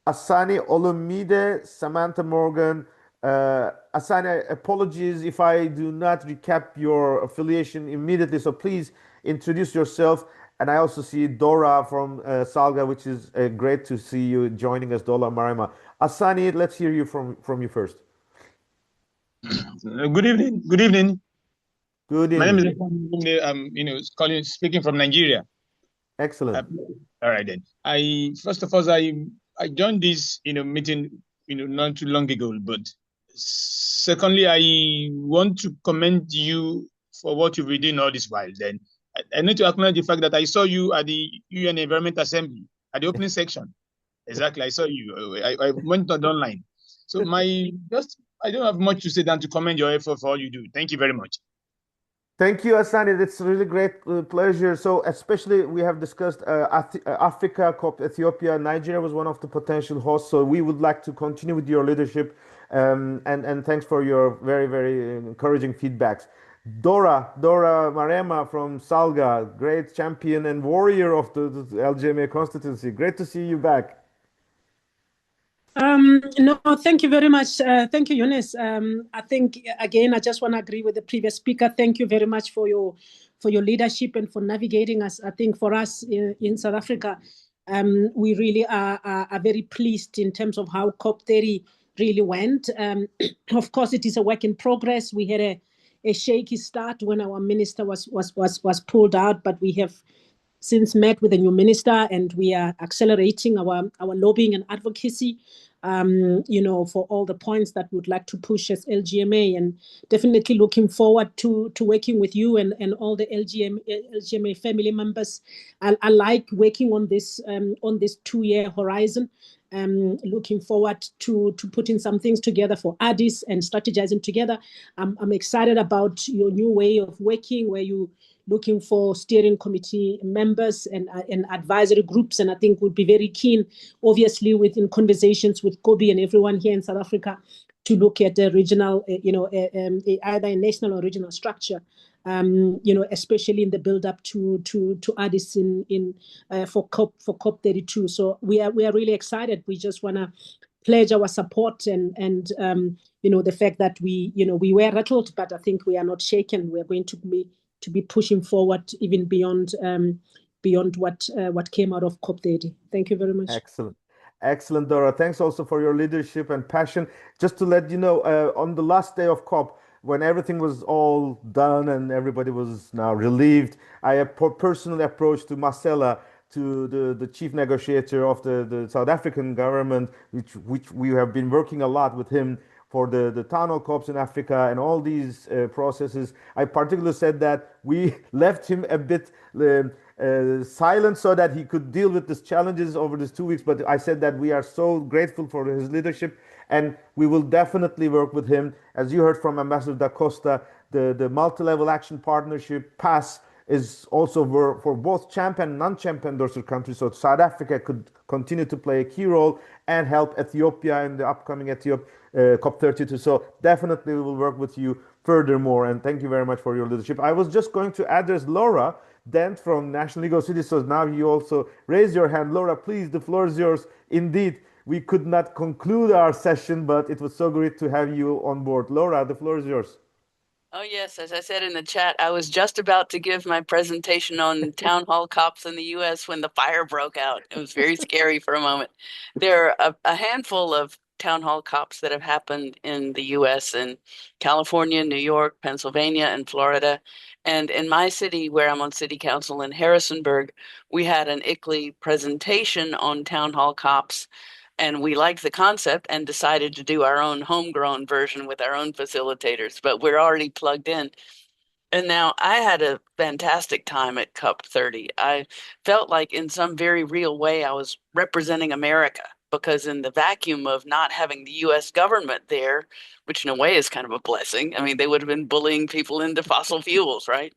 Asani Olumide, Samantha Morgan. Asani, apologies if I do not recap your affiliation immediately, so please introduce yourself. And I also see Dora from Salga, which is great to see you joining us, Dola Marema. Asani, let's hear you from you first. Good evening. Good evening. Good My name is evening. speaking from Nigeria. Excellent. All right then. First of all, I joined this meeting not too long ago, but secondly, I want to commend you for what you've been doing all this while. Then I need to acknowledge the fact that I saw you at the UN Environment Assembly at the opening section. Exactly, I saw you. I went online. So I don't have much to say than to commend your effort for all you do. Thank you very much. Thank you, Asani. It's a really great pleasure. So, especially we have discussed Africa, COP Ethiopia, Nigeria was one of the potential hosts. So, we would like to continue with your leadership, and thanks for your very, very encouraging feedbacks. Dora Marema from Salga, great champion and warrior of the LGMA constituency. Great to see you back. No, thank you very much. Thank you, Eunice. I think again, I just want to agree with the previous speaker. Thank you very much for your leadership and for navigating us. I think for us in South Africa, we really are very pleased in terms of how COP30 really went. Of course, it is a work in progress. We had a shaky start when our minister was pulled out, but we have since met with the new minister, and we are accelerating our lobbying and advocacy, for all the points that we'd like to push as LGMA, and definitely looking forward to working with you and all the LGMA family members. I like working on this 2-year horizon. Looking forward to putting some things together for Addis and strategizing together. I'm excited about your new way of working, where you looking for steering committee members and advisory groups, and I think would be very keen, obviously, within conversations with Kobe and everyone here in South Africa, to look at the regional, either a national or regional structure, especially in the build up to Addis for COP32. So we are really excited. We just want to pledge our support and the fact that we were rattled, but I think we are not shaken. We are going to be pushing forward even beyond what came out of COP30. Thank you very much. Excellent, Dora. Thanks also for your leadership and passion. Just to let you know, on the last day of COP, when everything was all done and everybody was now relieved, I personally approached to Marcela, to the chief negotiator of the South African government, which we have been working a lot with him for the town hall COPs in Africa and all these processes. I particularly said that we left him a bit silent so that he could deal with these challenges over these 2 weeks. But I said that we are so grateful for his leadership, and we will definitely work with him. As you heard from Ambassador Da Costa, the multi-level action partnership pass is also for both champion and non-champion dorsal countries. So South Africa could continue to play a key role and help Ethiopia in the upcoming COP32. So definitely we will work with you furthermore. And thank you very much for your leadership. I was just going to address Laura Dent from National League of Cities. So now you also raise your hand. Laura, please, the floor is yours. Indeed, we could not conclude our session, but it was so great to have you on board. Laura, the floor is yours. Oh, yes. As I said in the chat, I was just about to give my presentation on town hall cops in the US when the fire broke out. It was very scary for a moment. There are a handful of town hall cops that have happened in the US in California, New York, Pennsylvania, and Florida. And in my city, where I'm on city council in Harrisonburg, we had an ICLEI presentation on town hall cops, and we liked the concept and decided to do our own homegrown version with our own facilitators, but we're already plugged in. And now I had a fantastic time at COP30. I felt like in some very real way I was representing America, because in the vacuum of not having the US government there, which in a way is kind of a blessing. I mean, they would have been bullying people into fossil fuels, right?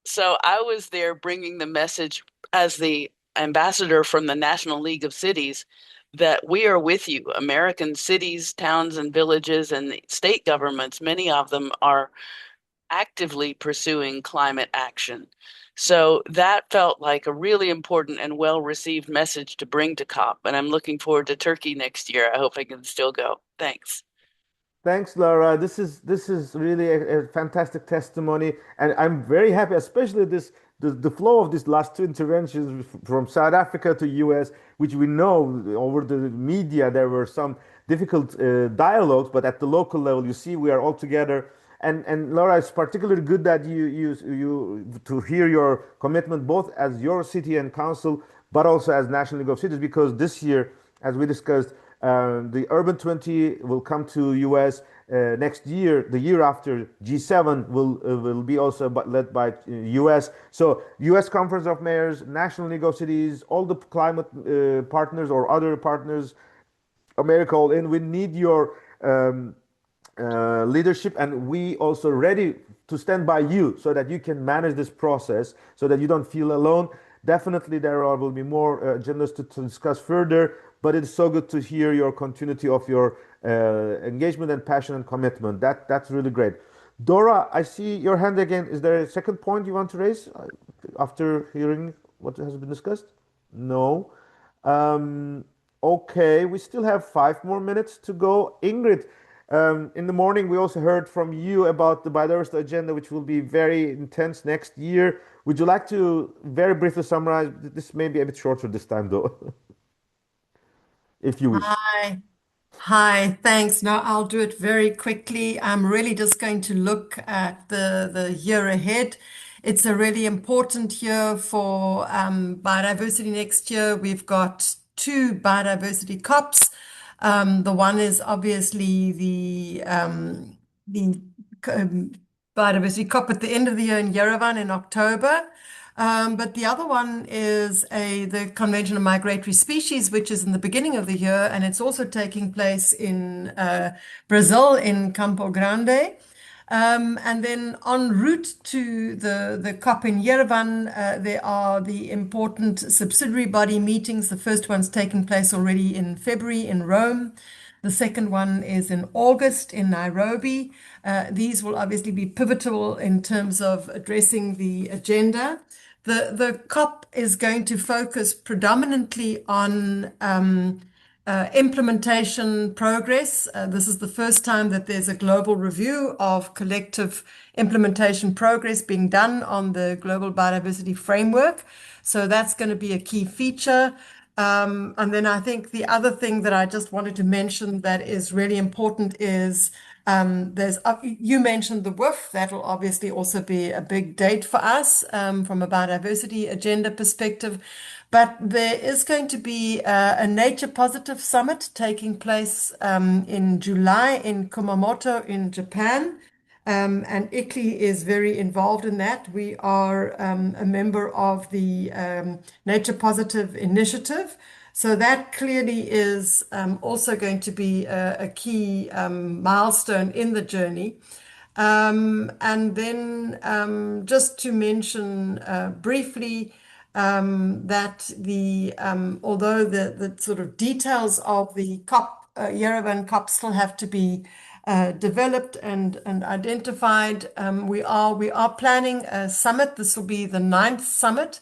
So I was there bringing the message as the ambassador from the National League of Cities that we are with you. American cities, towns, and villages, and state governments, many of them are actively pursuing climate action. So that felt like a really important and well-received message to bring to COP. And I'm looking forward to Turkey next year. I hope I can still go. Thanks. Thanks, Laura. This is really a fantastic testimony, and I'm very happy, especially the flow of these last two interventions from South Africa to US, which we know over the media there were some difficult dialogues, but at the local level, you see, we are all together. And Laura, it's particularly good that you to hear your commitment both as your city and council, but also as National League of Cities, because this year, as we discussed, the Urban 20 will come to US next year. The year after, G7 will be also led by US. So US Conference of Mayors, National League of Cities, all the climate partners or other partners, America all in. We need your leadership, and we also ready to stand by you so that you can manage this process, so that you don't feel alone. Definitely will be more agendas to discuss further, but it's so good to hear your continuity of your engagement and passion and commitment. That's really great. Dora, I see your hand again. Is there a second point you want to raise after hearing what has been discussed? No. Okay, we still have 5 more minutes to go. Ingrid, in the morning, we also heard from you about the biodiversity agenda, which will be very intense next year. Would you like to very briefly summarize? This may be a bit shorter this time, though, if you wish. Hi. Hi, thanks. No, I'll do it very quickly. I'm really just going to look at the year ahead. It's a really important year for biodiversity next year. We've got two biodiversity COPs. The one is obviously the biodiversity COP at the end of the year in Yerevan in October. But the other one is the Convention on Migratory Species, which is in the beginning of the year, and it's also taking place in Brazil in Campo Grande. And then en route to the COP in Yerevan, there are the important subsidiary body meetings. The first one's taking place already in February in Rome. The second one is in August in Nairobi. These will obviously be pivotal in terms of addressing the agenda. The COP is going to focus predominantly on implementation progress. This is the first time that there's a global review of collective implementation progress being done on the Global Biodiversity Framework. So that's going to be a key feature. And then I think the other thing that I just wanted to mention that is really important is you mentioned the WIF. That'll obviously also be a big date for us from a biodiversity agenda perspective. But there is going to be a nature positive summit taking place in July in Kumamoto in Japan. And ICLEI is very involved in that. We are a member of the Nature Positive Initiative. So that clearly is also going to be a key milestone in the journey. And then just to mention briefly that although the sort of details of the COP, Yerevan COP still have to be developed and identified. We are planning a summit. This will be the 9th summit,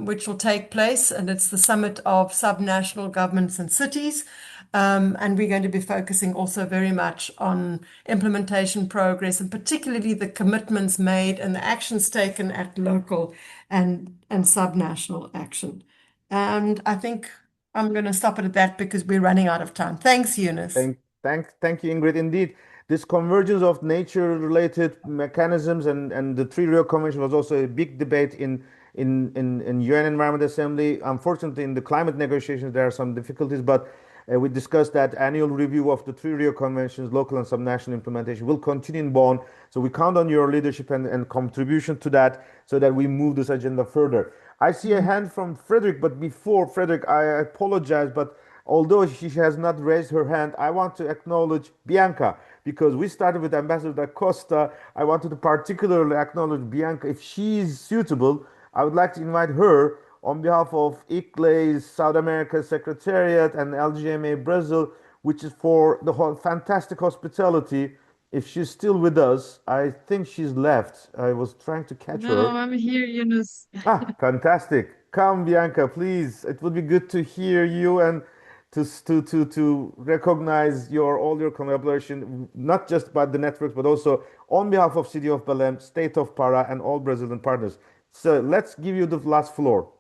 which will take place, and it's the summit of subnational governments and cities. And we're going to be focusing also very much on implementation progress, and particularly the commitments made and the actions taken at local and subnational action. And I think I'm going to stop it at that because we're running out of time. Thanks, Eunice. Thank you, Ingrid. Indeed, this convergence of nature-related mechanisms and the Three Rio Convention was also a big debate in UN Environment Assembly. Unfortunately, in the climate negotiations, there are some difficulties, but we discussed that annual review of the Three Rio Conventions, local and subnational implementation will continue in Bonn. So we count on your leadership and contribution to that so that we move this agenda further. I see a hand from Frederick, but before Frederick, I apologize, but although she has not raised her hand, I want to acknowledge Bianca because we started with Ambassador da Costa. I wanted to particularly acknowledge Bianca. If she is suitable, I would like to invite her on behalf of ICLEI's South America Secretariat and LGMA Brazil, which is for the whole fantastic hospitality. If she's still with us, I think she's left. I was trying to catch No, her. I'm here, Yunus. Ah, fantastic. Come, Bianca, please. It would be good to hear you and to recognize your all your collaboration, not just about the networks, but also on behalf of City of Belém, State of Para, and all Brazilian partners. So let's give you the last floor.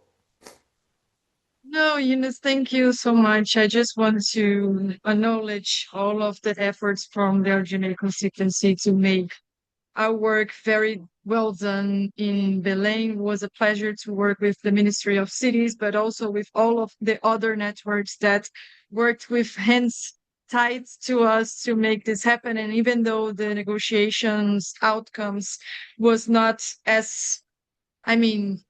No, Yunus, thank you so much. I just want to acknowledge all of the efforts from the LGMA constituency to make our work very well done in Belém. It was a pleasure to work with the Ministry of Cities, but also with all of the other networks that worked with hands tied to us to make this happen. And even though the negotiations outcomes was not as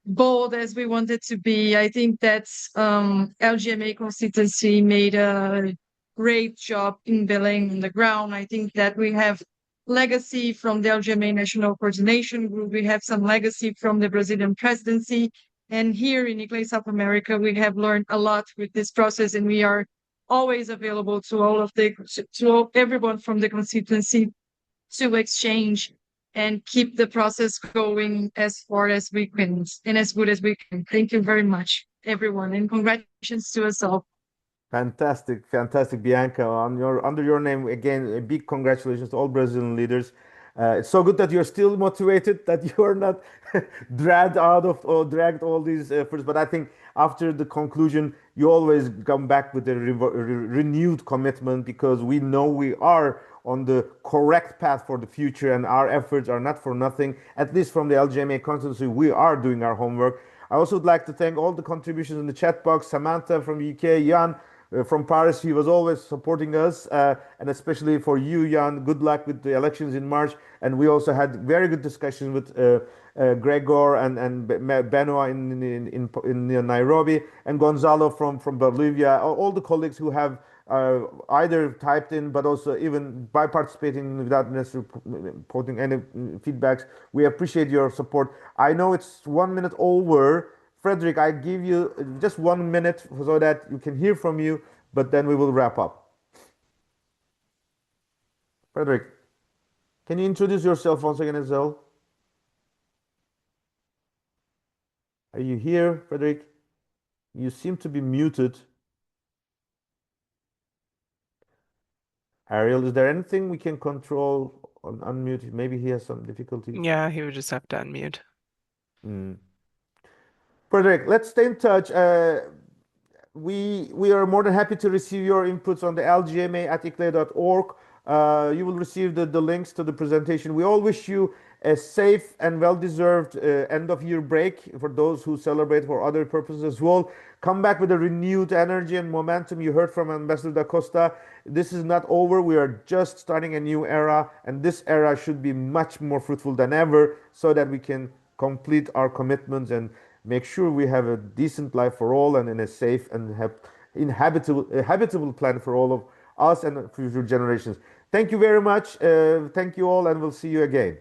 bold as we wanted to be, I think that LGMA constituency made a great job in Belém on the ground. I think that we have legacy from the LGMA National Coordination Group. We have some legacy from the Brazilian presidency. And here in ICLEI South America, we have learned a lot with this process, and we are always available to everyone from the constituency to exchange and keep the process going as far as we can and as good as we can. Thank you very much, everyone, and congratulations to us all. Fantastic, fantastic, Bianca. Under your name again, a big congratulations to all Brazilian leaders. It's so good that you're still motivated, that you are not dragged out of or dragged all these efforts. But I think after the conclusion, you always come back with a renewed commitment because we know we are on the correct path for the future and our efforts are not for nothing. At least from the LGMA constituency, we are doing our homework. I also would like to thank all the contributions in the chat box. Samantha from the UK, Jan from Paris, he was always supporting us, and especially for you, Jan. Good luck with the elections in March. And we also had very good discussions with Gregor and Benoit in Nairobi, and Gonzalo from Bolivia. All the colleagues who have either typed in, but also even by participating without necessarily putting any feedbacks. We appreciate your support. I know it's 1 minute over. Frederick, I give you just 1 minute so that you can hear from you, but then we will wrap up. Frederick, can you introduce yourself once again as well? Are you here, Frederick? You seem to be muted. Ariel, is there anything we can control on unmute? Maybe he has some difficulty. Yeah, he would just have to unmute. Frederick, let's stay in touch. we are more than happy to receive your inputs on the LGMA at iclea.org. You will receive the links to the presentation. We all wish you a safe and well-deserved end of year break for those who celebrate for other purposes as well. Come back with a renewed energy and momentum. You heard from Ambassador Da Costa. This is not over. We are just starting a new era, and this era should be much more fruitful than ever so that we can complete our commitments and make sure we have a decent life for all and in a safe and habitable planet for all of us and future generations. Thank you very much. Thank you all, and we'll see you again.